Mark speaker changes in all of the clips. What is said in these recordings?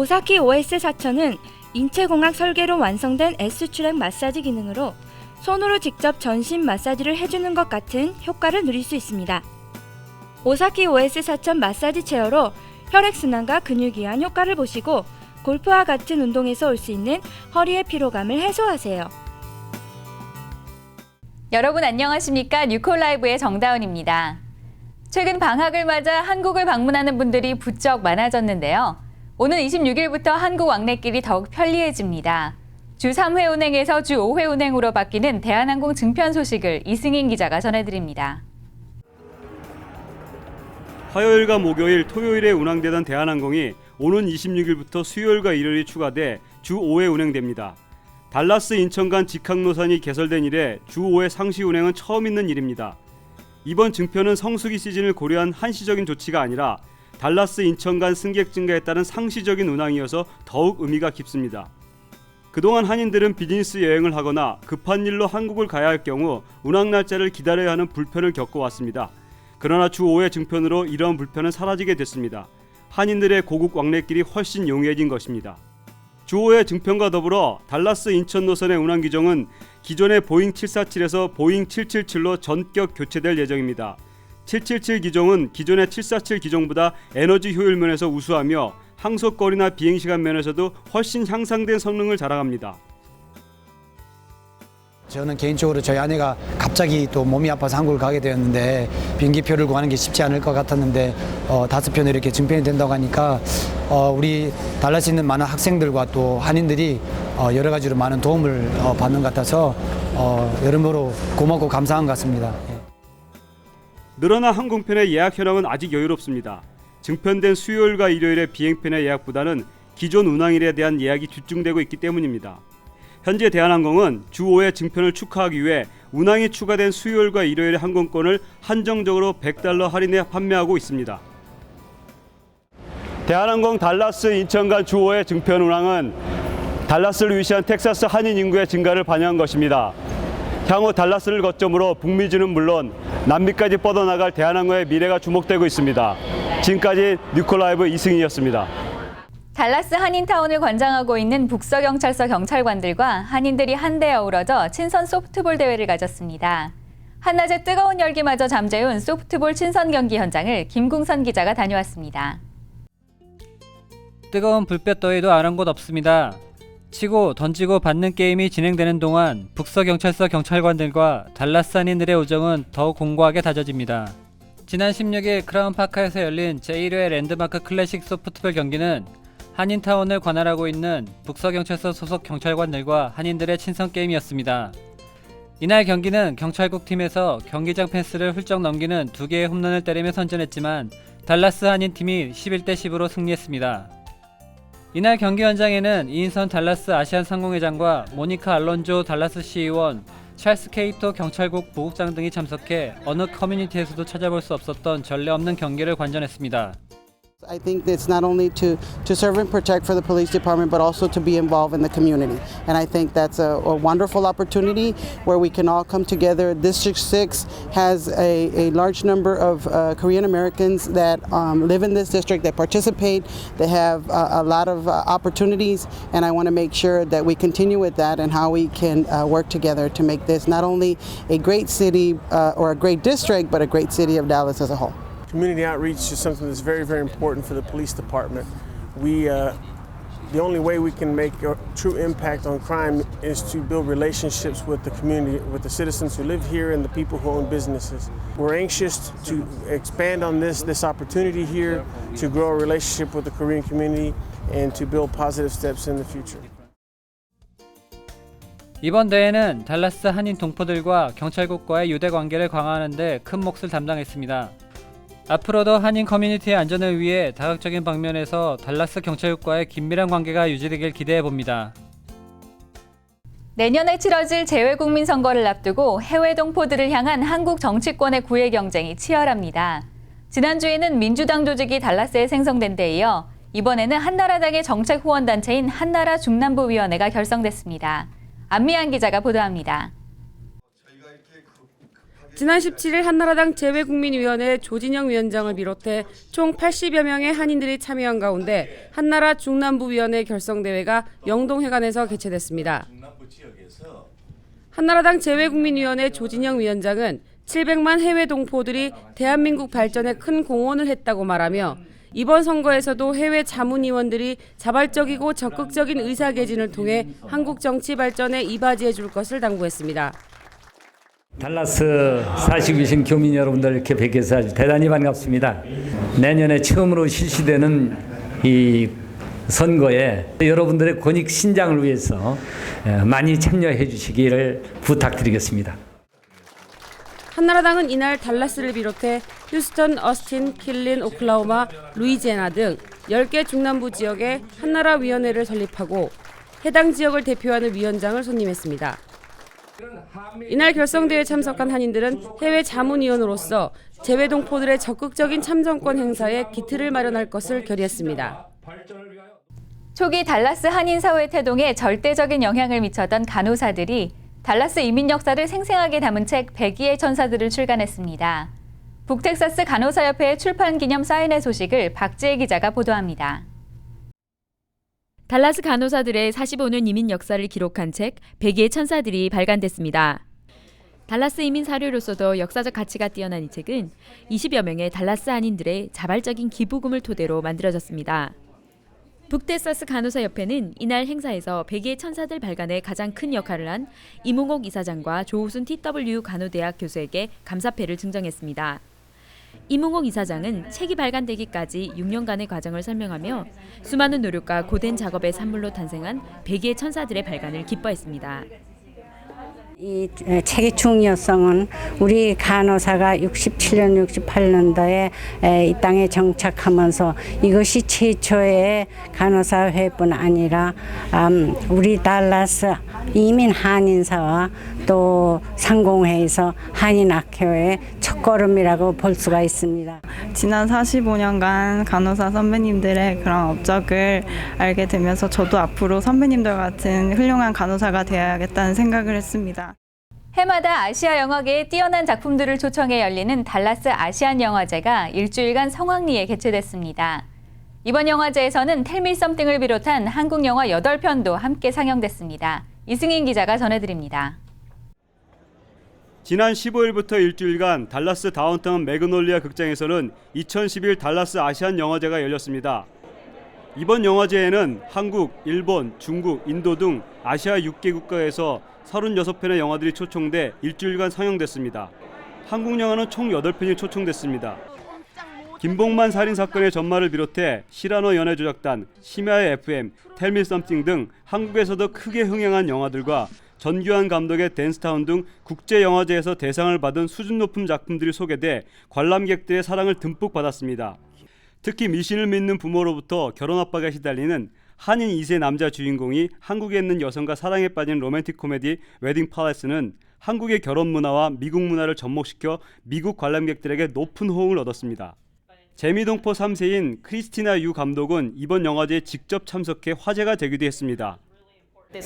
Speaker 1: 오사키 OS 4000은 인체공학 설계로 완성된 S출액 마사지 기능으로 손으로 직접 전신 마사지를 해주는 것 같은 효과를 누릴 수 있습니다. 오사키 OS 4000 마사지 체어로 혈액순환과 근육이완 효과를 보시고 골프와 같은 운동에서 올 수 있는 허리의 피로감을 해소하세요.
Speaker 2: 여러분 안녕하십니까? 뉴콜라이브의 정다운입니다. 최근 방학을 맞아 한국을 방문하는 분들이 부쩍 많아졌는데요. 오는 26일부터 한국 왕래길이 더욱 편리해집니다. 주 3회 운행에서 주 5회 운행으로 바뀌는 대한항공 증편 소식을 이승인 기자가 전해드립니다.
Speaker 3: 화요일과 목요일, 토요일에 운항되던 대한항공이 오는 26일부터 수요일과 일요일이 추가돼 주 5회 운행됩니다. 달라스 인천 간 직항노선이 개설된 이래 주 5회 상시 운행은 처음 있는 일입니다. 이번 증표는 성수기 시즌을 고려한 한시적인 조치가 아니라 달라스 인천 간 승객 증가에 따른 상시적인 운항이어서 더욱 의미가 깊습니다. 그동안 한인들은 비즈니스 여행을 하거나 급한 일로 한국을 가야 할 경우 운항 날짜를 기다려야 하는 불편을 겪어왔습니다. 그러나 주 5회 증편으로 이러한 불편은 사라지게 됐습니다. 한인들의 고국 왕래길이 훨씬 용이해진 것입니다. 주 5회 증편과 더불어 달라스 인천 노선의 운항 규정은 기존의 보잉 747에서 보잉 777로 전격 교체될 예정입니다. 777 기종은 기존의 747 기종보다 에너지 효율 면에서 우수하며 항속거리나 비행시간 면에서도 훨씬 향상된 성능을 자랑합니다.
Speaker 4: 저는 개인적으로 저희 아내가 갑자기 또 몸이 아파서 한국을 가게 되었는데 비행기표를 구하는 게 쉽지 않을 것 같았는데 5편이 이렇게 증편이 된다고 하니까 우리 달라스 있는 많은 학생들과 또 한인들이 여러 가지로 많은 도움을 받는 것 같아서 여러모로 고맙고 감사한 것 같습니다.
Speaker 3: 늘어난 항공편의 예약 현황은 아직 여유롭습니다. 증편된 수요일과 일요일의 비행편의 예약보다는 기존 운항일에 대한 예약이 집중되고 있기 때문입니다. 현재 대한항공은 주 5회 증편을 축하하기 위해 운항이 추가된 수요일과 일요일의 항공권을 한정적으로 $100 할인해 판매하고 있습니다. 대한항공 달라스 인천 간 주 5회 증편 운항은 달라스를 위시한 텍사스 한인 인구의 증가를 반영한 것입니다. 향후 달라스를 거점으로 북미주는 물론 남미까지 뻗어나갈 대한항공의 미래가 주목되고 있습니다. 지금까지 뉴콜라이브 이승희였습니다.
Speaker 2: 달라스 한인타운을 관장하고 있는 북서경찰서 경찰관들과 한인들이 한데 어우러져 친선 소프트볼 대회를 가졌습니다. 한낮의 뜨거운 열기마저 잠재운 소프트볼 친선 경기 현장을 김궁선 기자가 다녀왔습니다.
Speaker 5: 뜨거운 불볕 더위도 안 한 곳 없습니다. 치고 던지고 받는 게임이 진행되는 동안 북서경찰서 경찰관들과 달라스 한인들의 우정은 더욱 공고하게 다져집니다. 지난 16일 크라운파크에서 열린 제1회 랜드마크 클래식 소프트볼 경기는 한인타운을 관할하고 있는 북서경찰서 소속 경찰관들과 한인들의 친선 게임이었습니다. 이날 경기는 경찰국 팀에서 경기장 펜스를 훌쩍 넘기는 2개의 홈런을 때리며 선전했지만 달라스 한인팀이 11대 10으로 승리했습니다. 이날 경기 현장에는 이인선 달라스 아시안 상공회장과 모니카 알론조 달라스 시의원, 찰스 케이토 경찰국 부국장 등이 참석해 어느 커뮤니티에서도 찾아볼 수 없었던 전례 없는 경기를 관전했습니다.
Speaker 6: I think it's not only to serve and protect for the police department, but also to be involved in the community. And I think that's a wonderful opportunity where we can all come together. District 6 has a large number of Korean Americans that live in this district, that participate. They have a lot of opportunities, and I want to make sure that we continue with that and how we can work together to make this not only a great city or a great district, but a great city of Dallas as a whole.
Speaker 7: Community outreach is something that's very, very important for the police department. The only way we can make a true impact on crime is to build relationships with the community, with the citizens who live here and the people who own businesses. We're anxious to expand on this opportunity here, to grow a relationship with the Korean community and to build positive steps in the future.
Speaker 5: 이번 대회는 달라스 한인 동포들과 경찰국과의 유대 관계를 강화하는 데 큰 몫을 담당했습니다. 앞으로도 한인 커뮤니티의 안전을 위해 다각적인 방면에서 달라스 경찰국과의 긴밀한 관계가 유지되길 기대해봅니다.
Speaker 2: 내년에 치러질 재외국민 선거를 앞두고 해외 동포들을 향한 한국 정치권의 구애 경쟁이 치열합니다. 지난주에는 민주당 조직이 달라스에 생성된 데 이어 이번에는 한나라당의 정책 후원단체인 한나라 중남부위원회가 결성됐습니다. 안미안 기자가 보도합니다.
Speaker 8: 지난 17일 한나라당 재외국민위원회 조진영 위원장을 비롯해 총 80여 명의 한인들이 참여한 가운데 한나라 중남부위원회 결성대회가 영동회관에서 개최됐습니다. 한나라당 재외국민위원회 조진영 위원장은 700만 해외 동포들이 대한민국 발전에 큰 공헌을 했다고 말하며 이번 선거에서도 해외 자문위원들이 자발적이고 적극적인 의사개진을 통해 한국 정치 발전에 이바지해 줄 것을 당부했습니다.
Speaker 9: 달라스 사시고 계신 교민 여러분들 이렇게 뵙게서 아주 대단히 반갑습니다. 내년에 처음으로 실시되는 이 선거에 여러분들의 권익 신장을 위해서 많이 참여해 주시기를 부탁드리겠습니다.
Speaker 8: 한나라당은 이날 달라스를 비롯해 휴스턴, 어스틴, 킬린, 오클라호마, 루이지애나 등 10개 중남부 지역에 한나라 위원회를 설립하고 해당 지역을 대표하는 위원장을 선임했습니다. 이날 결성대회에 참석한 한인들은 해외 자문위원으로서 재외동포들의 적극적인 참정권 행사에 기틀을 마련할 것을 결의했습니다.
Speaker 2: 초기 달라스 한인 사회 태동에 절대적인 영향을 미쳤던 간호사들이 달라스 이민 역사를 생생하게 담은 책 102의 천사들을 출간했습니다. 북텍사스 간호사협회의 출판 기념 사인회 소식을 박지혜 기자가 보도합니다.
Speaker 10: 달라스 간호사들의 45년 이민 역사를 기록한 책 102의 천사들이 발간됐습니다. 달라스 이민 사료로서도 역사적 가치가 뛰어난 이 책은 20여 명의 달라스 한인들의 자발적인 기부금을 토대로 만들어졌습니다. 북텍사스 간호사협회는 이날 행사에서 102의 천사들 발간에 가장 큰 역할을 한 이몽옥 이사장과 조우순 TW 간호대학 교수에게 감사패를 증정했습니다. 이몽옥 이사장은 책이 발간되기까지 6년간의 과정을 설명하며 수많은 노력과 고된 작업의 산물로 탄생한 102의 천사들의 발간을 기뻐했습니다.
Speaker 11: 이 책의 중요성은 우리 간호사가 67년, 68년도에 이 땅에 정착하면서 이것이 최초의 간호사회뿐 아니라 우리 달라스 이민 한인사와 또 상공회에서 한인학회의 첫걸음이라고 볼 수가 있습니다.
Speaker 12: 지난 45년간 간호사 선배님들의 그런 업적을 알게 되면서 저도 앞으로 선배님들 같은 훌륭한 간호사가 되어야겠다는 생각을 했습니다.
Speaker 2: 해마다 아시아 영화계의 뛰어난 작품들을 초청해 열리는 달라스 아시안 영화제가 일주일간 성황리에 개최됐습니다. 이번 영화제에서는 텔미 썸띵을 비롯한 한국 영화 8편도 함께 상영됐습니다. 이승인 기자가 전해드립니다.
Speaker 3: 지난 15일부터 일주일간 달라스 다운타운 매그놀리아 극장에서는 2011 달라스 아시안 영화제가 열렸습니다. 이번 영화제에는 한국, 일본, 중국, 인도 등 아시아 6개 국가에서 36편의 영화들이 초청돼 일주일간 상영됐습니다. 한국 영화는 총 8편이 초청됐습니다. 김봉만 살인사건의 전말을 비롯해 시라노 연애조작단, 심야의 FM, 텔미 썸띵 등 한국에서도 크게 흥행한 영화들과 전규환 감독의 댄스타운 등 국제영화제에서 대상을 받은 수준 높은 작품들이 소개돼 관람객들의 사랑을 듬뿍 받았습니다. 특히 미신을 믿는 부모로부터 결혼 압박에 시달리는 한인 2세 남자 주인공이 한국에 있는 여성과 사랑에 빠진 로맨틱 코미디 웨딩 팔레스는 한국의 결혼 문화와 미국 문화를 접목시켜 미국 관람객들에게 높은 호응을 얻었습니다. 재미동포 3세인 크리스티나 유 감독은 이번 영화제에 직접 참석해 화제가 되기도 했습니다.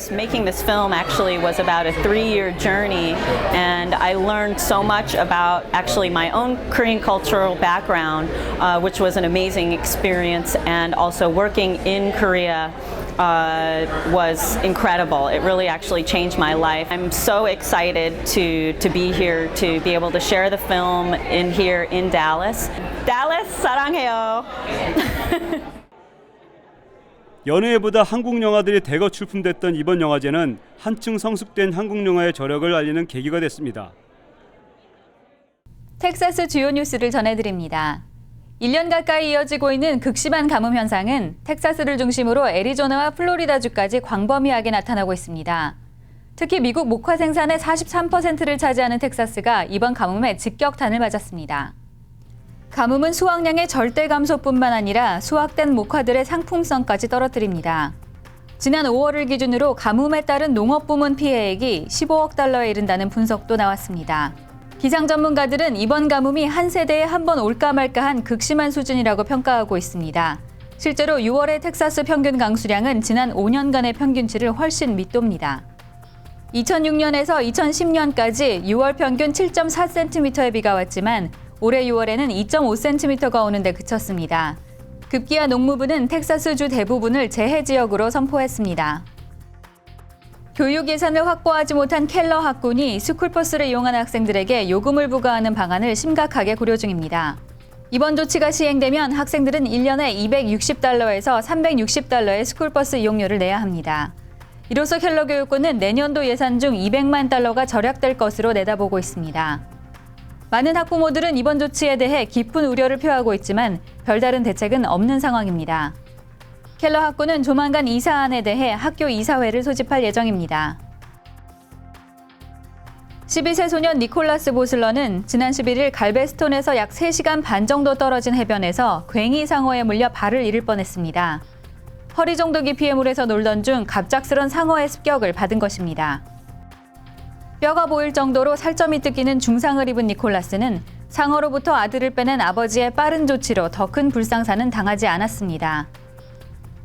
Speaker 13: Making this film actually was about a 3-year journey, and I learned so much about actually my own Korean cultural background, which was an amazing experience, and also working in Korea was incredible. It really actually changed my life. I'm so excited to be here, to be able to share the film here in Dallas. Dallas, 사랑해요.
Speaker 3: 연예보다 한국 영화들이 대거 출품됐던 이번 영화제는 한층 성숙된 한국 영화의 저력을 알리는 계기가 됐습니다.
Speaker 2: 텍사스 주요 뉴스를 전해드립니다. 1년 가까이 이어지고 있는 극심한 가뭄 현상은 텍사스를 중심으로 애리조나와 플로리다주까지 광범위하게 나타나고 있습니다. 특히 미국 목화 생산의 43%를 차지하는 텍사스가 이번 가뭄에 직격탄을 맞았습니다. 가뭄은 수확량의 절대 감소뿐만 아니라 수확된 목화들의 상품성까지 떨어뜨립니다. 지난 5월을 기준으로 가뭄에 따른 농업부문 피해액이 15억 달러에 이른다는 분석도 나왔습니다. 기상 전문가들은 이번 가뭄이 한 세대에 한 번 올까 말까한 극심한 수준이라고 평가하고 있습니다. 실제로 6월의 텍사스 평균 강수량은 지난 5년간의 평균치를 훨씬 밑돕니다. 2006년에서 2010년까지 6월 평균 7.4cm의 비가 왔지만 올해 6월에는 2.5cm가 오는 데 그쳤습니다. 급기야 농무부는 텍사스주 대부분을 재해 지역으로 선포했습니다. 교육 예산을 확보하지 못한 켈러 학군이 스쿨버스를 이용하는 학생들에게 요금을 부과하는 방안을 심각하게 고려 중입니다. 이번 조치가 시행되면 학생들은 1년에 $260에서 $360의 스쿨버스 이용료를 내야 합니다. 이로써 켈러 교육군은 내년도 예산 중 $200만 절약될 것으로 내다보고 있습니다. 많은 학부모들은 이번 조치에 대해 깊은 우려를 표하고 있지만 별다른 대책은 없는 상황입니다. 켈러 학군은 조만간 이 사안에 대해 학교 이사회를 소집할 예정입니다. 12세 소년 니콜라스 보슬러는 지난 11일 갈베스톤에서 약 3시간 반 정도 떨어진 해변에서 괭이 상어에 물려 발을 잃을 뻔했습니다. 허리 정도 깊이의 물에서 놀던 중 갑작스런 상어의 습격을 받은 것입니다. 뼈가 보일 정도로 살점이 뜯기는 중상을 입은 니콜라스는 상어로부터 아들을 빼낸 아버지의 빠른 조치로 더 큰 불상사는 당하지 않았습니다.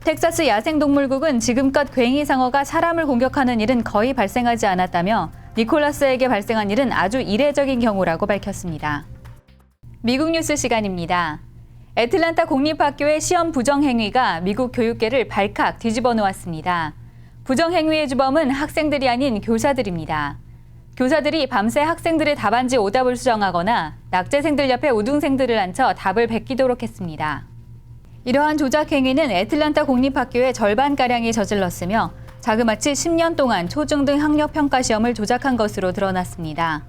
Speaker 2: 텍사스 야생동물국은 지금껏 괭이 상어가 사람을 공격하는 일은 거의 발생하지 않았다며 니콜라스에게 발생한 일은 아주 이례적인 경우라고 밝혔습니다. 미국 뉴스 시간입니다. 애틀랜타 공립학교의 시험 부정 행위가 미국 교육계를 발칵 뒤집어 놓았습니다. 부정 행위의 주범은 학생들이 아닌 교사들입니다. 교사들이 밤새 학생들의 답안지 오답을 수정하거나 낙제생들 옆에 우등생들을 앉혀 답을 베끼도록 했습니다. 이러한 조작 행위는 애틀랜타 공립학교의 절반가량이 저질렀으며 자그마치 10년 동안 초중등 학력평가 시험을 조작한 것으로 드러났습니다.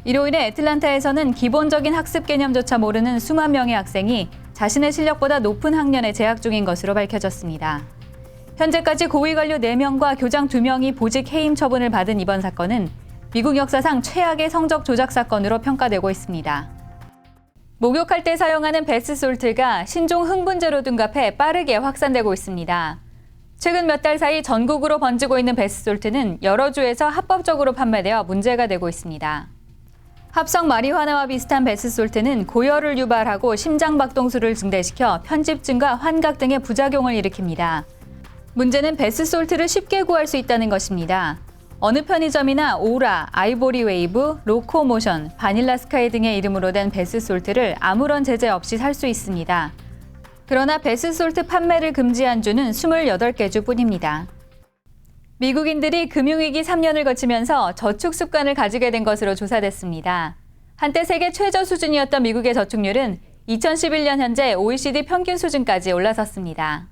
Speaker 2: 이로 인해 애틀랜타에서는 기본적인 학습 개념조차 모르는 수만 명의 학생이 자신의 실력보다 높은 학년에 재학 중인 것으로 밝혀졌습니다. 현재까지 고위 관료 4명과 교장 2명이 보직 해임 처분을 받은 이번 사건은 미국 역사상 최악의 성적 조작 사건으로 평가되고 있습니다. 목욕할 때 사용하는 베스솔트가 신종 흥분제로 둔갑해 빠르게 확산되고 있습니다. 최근 몇 달 사이 전국으로 번지고 있는 베스솔트는 여러 주에서 합법적으로 판매되어 문제가 되고 있습니다. 합성 마리화나와 비슷한 베스솔트는 고열을 유발하고 심장박동수를 증대시켜 편집증과 환각 등의 부작용을 일으킵니다. 문제는 베스솔트를 쉽게 구할 수 있다는 것입니다. 어느 편의점이나 오라, 아이보리 웨이브, 로코모션, 바닐라 스카이 등의 이름으로 된 베스솔트를 아무런 제재 없이 살 수 있습니다. 그러나 베스솔트 판매를 금지한 주는 28개 주뿐입니다. 미국인들이 금융위기 3년을 거치면서 저축 습관을 가지게 된 것으로 조사됐습니다. 한때 세계 최저 수준이었던 미국의 저축률은 2011년 현재 OECD 평균 수준까지 올라섰습니다.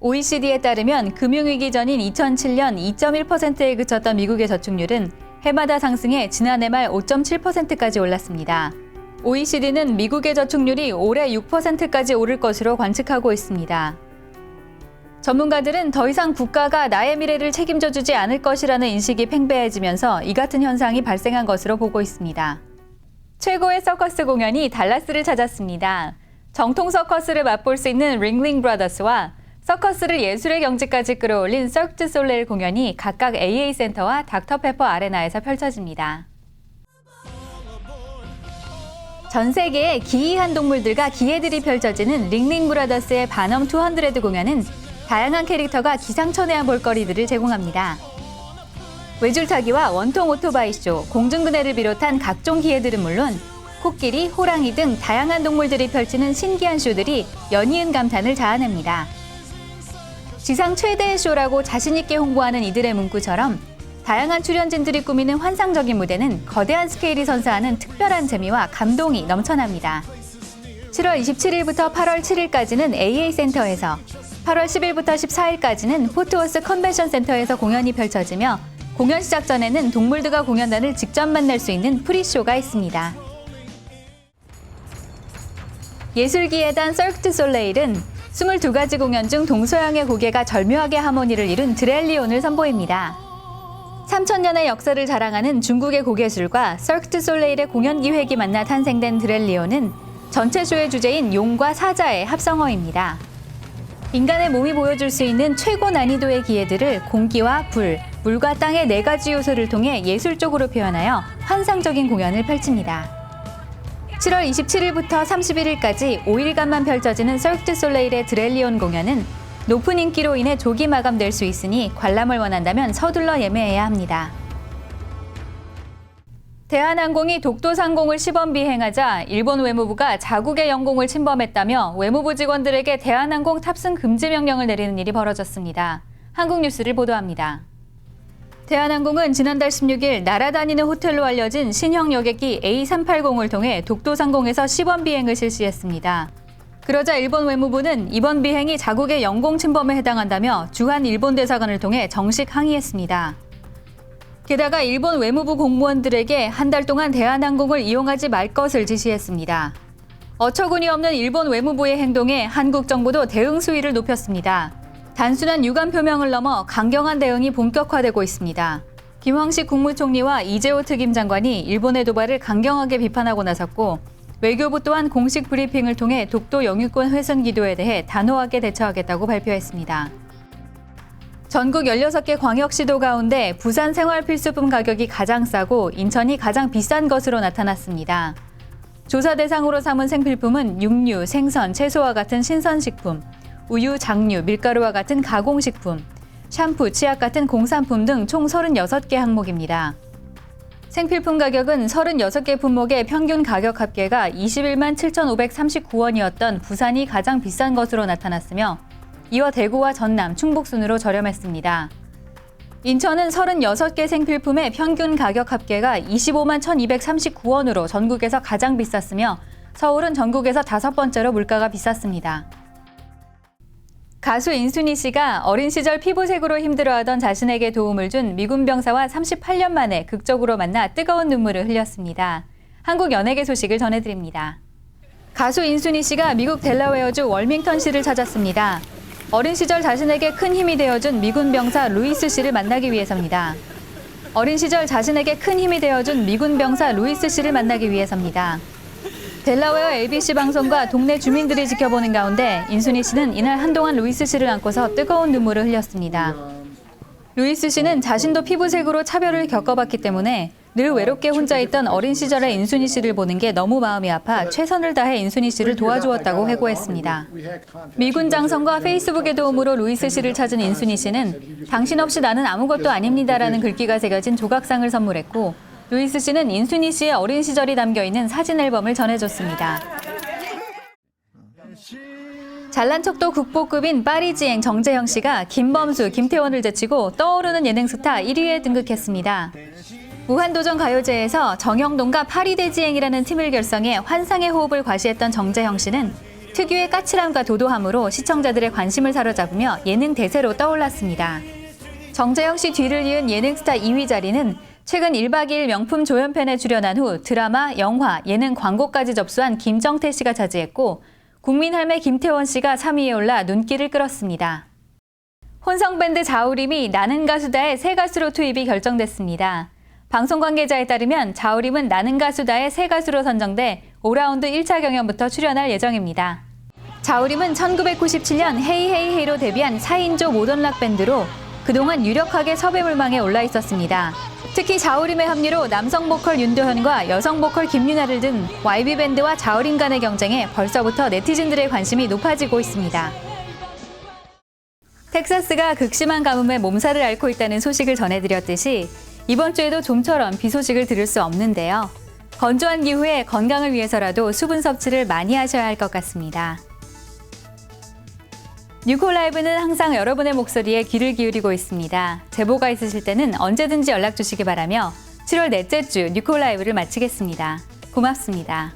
Speaker 2: OECD에 따르면 금융위기 전인 2007년 2.1%에 그쳤던 미국의 저축률은 해마다 상승해 지난해 말 5.7%까지 올랐습니다. OECD는 미국의 저축률이 올해 6%까지 오를 것으로 관측하고 있습니다. 전문가들은 더 이상 국가가 나의 미래를 책임져 주지 않을 것이라는 인식이 팽배해지면서 이 같은 현상이 발생한 것으로 보고 있습니다. 최고의 서커스 공연이 달라스를 찾았습니다. 정통 서커스를 맛볼 수 있는 링링 브라더스와 서커스를 예술의 경지까지 끌어올린 서크 드 솔레일 공연이 각각 AA 센터와 닥터페퍼 아레나에서 펼쳐집니다. 전 세계의 기이한 동물들과 기회들이 펼쳐지는 링링 브라더스의 바넘 200 공연은 다양한 캐릭터가 기상천외한 볼거리들을 제공합니다. 외줄타기와 원통 오토바이쇼, 공중그네를 비롯한 각종 기회들은 물론 코끼리, 호랑이 등 다양한 동물들이 펼치는 신기한 쇼들이 연이은 감탄을 자아냅니다. 지상 최대의 쇼라고 자신있게 홍보하는 이들의 문구처럼 다양한 출연진들이 꾸미는 환상적인 무대는 거대한 스케일이 선사하는 특별한 재미와 감동이 넘쳐납니다. 7월 27일부터 8월 7일까지는 AA 센터에서, 8월 10일부터 14일까지는 포트워스 컨벤션 센터에서 공연이 펼쳐지며 공연 시작 전에는 동물들과 공연단을 직접 만날 수 있는 프리쇼가 있습니다. 예술기예단 서크 드 솔레일은 22가지 공연 중 동서양의 고개가 절묘하게 하모니를 이룬 드렐리온을 선보입니다. 3000년의 역사를 자랑하는 중국의 고개술과 서크 드 솔레일의 공연 기획이 만나 탄생된 드렐리온은 전체 쇼의 주제인 용과 사자의 합성어입니다. 인간의 몸이 보여줄 수 있는 최고 난이도의 기회들을 공기와 불, 물과 땅의 4가지 요소를 통해 예술적으로 표현하여 환상적인 공연을 펼칩니다. 7월 27일부터 31일까지 5일간만 펼쳐지는 서크 드 솔레일의 드렐리온 공연은 높은 인기로 인해 조기 마감될 수 있으니 관람을 원한다면 서둘러 예매해야 합니다. 대한항공이 독도 상공을 시범 비행하자 일본 외무부가 자국의 영공을 침범했다며 외무부 직원들에게 대한항공 탑승 금지 명령을 내리는 일이 벌어졌습니다. 한국뉴스를 보도합니다. 대한항공은 지난달 16일 날아다니는 호텔로 알려진 신형 여객기 A380을 통해 독도 상공에서 시범 비행을 실시했습니다. 그러자 일본 외무부는 이번 비행이 자국의 영공 침범에 해당한다며 주한 일본 대사관을 통해 정식 항의했습니다. 게다가 일본 외무부 공무원들에게 한 달 동안 대한항공을 이용하지 말 것을 지시했습니다. 어처구니 없는 일본 외무부의 행동에 한국 정부도 대응 수위를 높였습니다. 단순한 유감 표명을 넘어 강경한 대응이 본격화되고 있습니다. 김황식 국무총리와 이재호 특임장관이 일본의 도발을 강경하게 비판하고 나섰고, 외교부 또한 공식 브리핑을 통해 독도 영유권 훼손 기도에 대해 단호하게 대처하겠다고 발표했습니다. 전국 16개 광역시도 가운데 부산 생활필수품 가격이 가장 싸고 인천이 가장 비싼 것으로 나타났습니다. 조사 대상으로 삼은 생필품은 육류, 생선, 채소와 같은 신선식품, 우유, 장류, 밀가루와 같은 가공식품, 샴푸, 치약 같은 공산품 등 총 36개 항목입니다. 생필품 가격은 36개 품목의 평균 가격 합계가 21만 7,539원이었던 부산이 가장 비싼 것으로 나타났으며, 이어 대구와 전남, 충북 순으로 저렴했습니다. 인천은 36개 생필품의 평균 가격 합계가 25만 1,239원으로 전국에서 가장 비쌌으며, 서울은 전국에서 5번째로 물가가 비쌌습니다. 가수 인순이 씨가 어린 시절 피부색으로 힘들어하던 자신에게 도움을 준 미군 병사와 38년 만에 극적으로 만나 뜨거운 눈물을 흘렸습니다. 한국 연예계 소식을 전해드립니다. 가수 인순이 씨가 미국 델라웨어주 월밍턴시를 찾았습니다. 어린 시절 자신에게 큰 힘이 되어준 미군 병사 루이스 씨를 만나기 위해서입니다. 어린 시절 자신에게 큰 힘이 되어준 미군 병사 루이스 씨를 만나기 위해서입니다. 델라웨어 ABC 방송과 동네 주민들이 지켜보는 가운데 인순이 씨는 이날 한동안 루이스 씨를 안고서 뜨거운 눈물을 흘렸습니다. 루이스 씨는 자신도 피부색으로 차별을 겪어봤기 때문에 늘 외롭게 혼자 있던 어린 시절의 인순이 씨를 보는 게 너무 마음이 아파 최선을 다해 인순이 씨를 도와주었다고 회고했습니다. 미군 장성과 페이스북의 도움으로 루이스 씨를 찾은 인순이 씨는 당신 없이 나는 아무것도 아닙니다라는 글귀가 새겨진 조각상을 선물했고, 루이스 씨는 인순이 씨의 어린 시절이 담겨있는 사진 앨범을 전해줬습니다. 잘난 척도 국보급인 파리지앵 정재영 씨가 김범수, 김태원을 제치고 떠오르는 예능 스타 1위에 등극했습니다. 무한도전 가요제에서 정형돈과 파리대지앵이라는 팀을 결성해 환상의 호흡을 과시했던 정재영 씨는 특유의 까칠함과 도도함으로 시청자들의 관심을 사로잡으며 예능 대세로 떠올랐습니다. 정재영 씨 뒤를 이은 예능 스타 2위 자리는 최근 1박 2일 명품 조연편에 출연한 후 드라마, 영화, 예능 광고까지 접수한 김정태 씨가 차지했고, 국민할매 김태원 씨가 3위에 올라 눈길을 끌었습니다. 혼성밴드 자우림이 나는 가수다의 새 가수로 투입이 결정됐습니다. 방송 관계자에 따르면 자우림은 나는 가수다의 새 가수로 선정돼 5라운드 1차 경연부터 출연할 예정입니다. 자우림은 1997년 헤이헤이헤이로 데뷔한 4인조 모던락 밴드로 그동안 유력하게 섭외물망에 올라 있었습니다. 특히 자우림의 합류로 남성 보컬 윤도현과 여성 보컬 김유나를 둔 YB밴드와 자우림 간의 경쟁에 벌써부터 네티즌들의 관심이 높아지고 있습니다. 텍사스가 극심한 가뭄에 몸살을 앓고 있다는 소식을 전해드렸듯이 이번 주에도 좀처럼 비 소식을 들을 수 없는데요. 건조한 기후에 건강을 위해서라도 수분 섭취를 많이 하셔야 할 것 같습니다. 뉴콜라이브는 항상 여러분의 목소리에 귀를 기울이고 있습니다. 제보가 있으실 때는 언제든지 연락 주시기 바라며 7월 넷째 주 뉴콜라이브를 마치겠습니다. 고맙습니다.